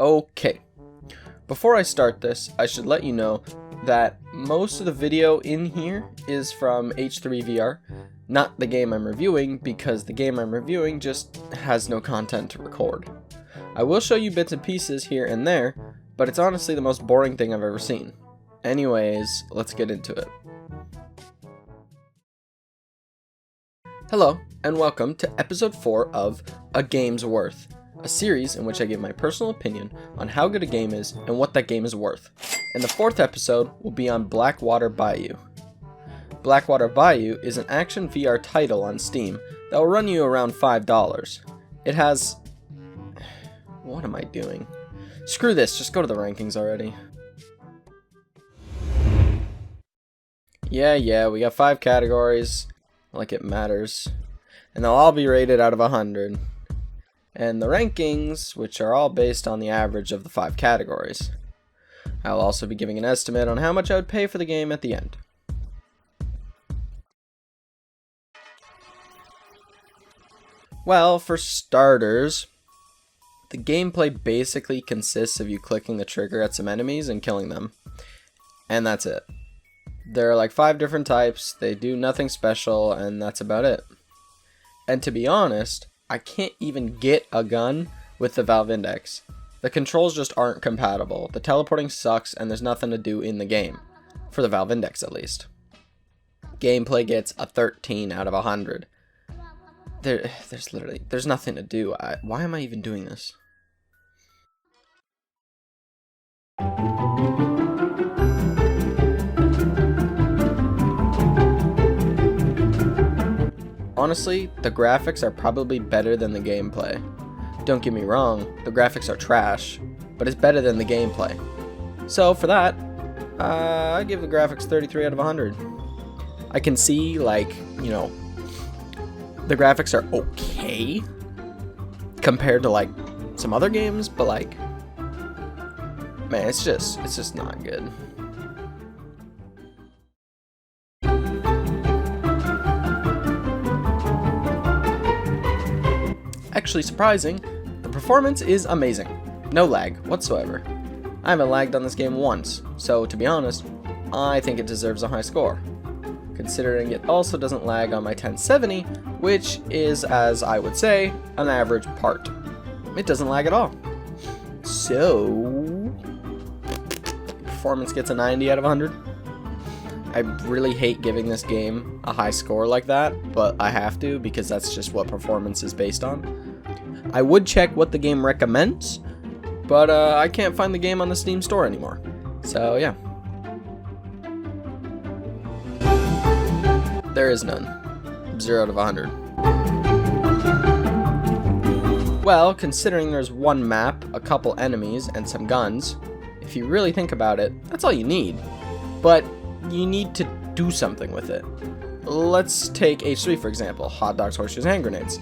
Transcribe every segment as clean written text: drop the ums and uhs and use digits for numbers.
Okay, before I start this, I should let you know that most of the video in here is from H3VR, not the game I'm reviewing, because the game I'm reviewing just has no content to record. I will show you bits and pieces here and there, but it's honestly the most boring thing I've ever seen. Anyways, let's get into it. Hello, and welcome to episode 4 of A Game's Worth, a series in which I give my personal opinion on how good a game is and what that game is worth. And the 4th episode will be on Blackwater Boyue. Blackwater Boyue is an action VR title on Steam that will run you around $5. It has... What am I doing? Screw this, just go to the rankings already. Yeah, we got 5 categories, like it matters. And they'll all be rated out of 100. And the rankings, which are all based on the average of the 5 categories. I'll also be giving an estimate on how much I would pay for the game at the end. Well, for starters, the gameplay basically consists of you clicking the trigger at some enemies and killing them. And that's it. There are like 5 different types, they do nothing special, and that's about it. And to be honest, I can't even get a gun with the Valve Index. The controls just aren't compatible, the teleporting sucks, and there's nothing to do in the game. For the Valve Index at least. Gameplay gets a 13 out of 100. There's nothing to do. Why am I even doing this? Honestly, the graphics are probably better than the gameplay. Don't get me wrong, the graphics are trash, but it's better than the gameplay. So for that, I give the graphics 33 out of 100. I can see, like, you know, the graphics are okay compared to like some other games, but like, man, it's just not good. Actually surprising, the performance is amazing. No lag whatsoever. I haven't lagged on this game once, so to be honest, I think it deserves a high score. Considering it also doesn't lag on my 1070, which is, as I would say, an average part. It doesn't lag at all. So, performance gets a 90 out of 100. I really hate giving this game a high score like that, but I have to because that's just what performance is based on. I would check what the game recommends, but I can't find the game on the Steam store anymore. So yeah. There is none. 0 out of 100. Well, considering there's one map, a couple enemies, and some guns, if you really think about it, that's all you need. But you need to do something with it. Let's take H3 for example, hot dogs, horseshoes, hand grenades.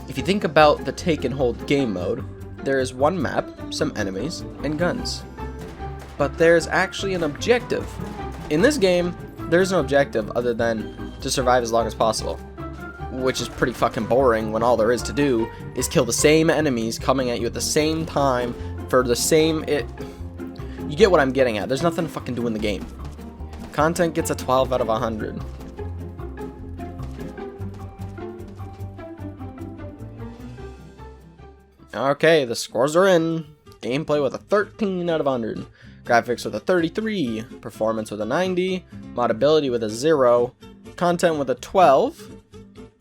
If you think about the take and hold game mode, there is one map, some enemies, and guns. But there's actually an objective. In this game, there's no objective other than to survive as long as possible. Which is pretty fucking boring when all there is to do is kill the same enemies coming at you at the same time for the same... You get what I'm getting at. There's nothing to fucking do in the game. Content gets a 12 out of 100. Okay, the scores are in. Gameplay with a 13 out of 100. Graphics with a 33. Performance with a 90. Modability with a 0. Content with a 12.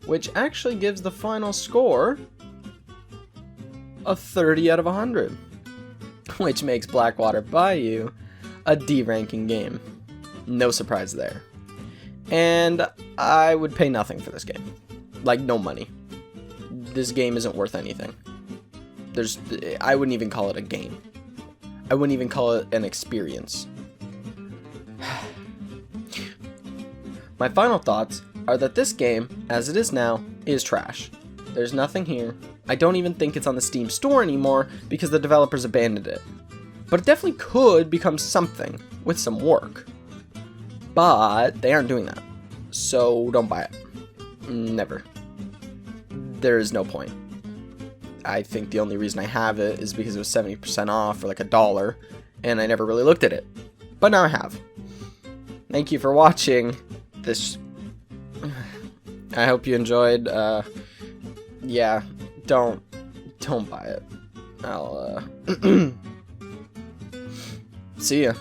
Which actually gives the final score a 30 out of 100. Which makes Blackwater Boyue a D ranking game. No surprise there. And I would pay nothing for this game. Like, no money. This game isn't worth anything. I wouldn't even call it a game. I wouldn't even call it an experience. My final thoughts are that this game, as it is now, is trash. There's nothing here. I don't even think it's on the Steam store anymore because the developers abandoned it. But it definitely could become something with some work. But they aren't doing that. So don't buy it. Never. There is no point. I think the only reason I have it is because it was 70% off for like $1, and I never really looked at it. But now I have. Thank you for watching this. I hope you enjoyed. Yeah, don't buy it. I'll see ya.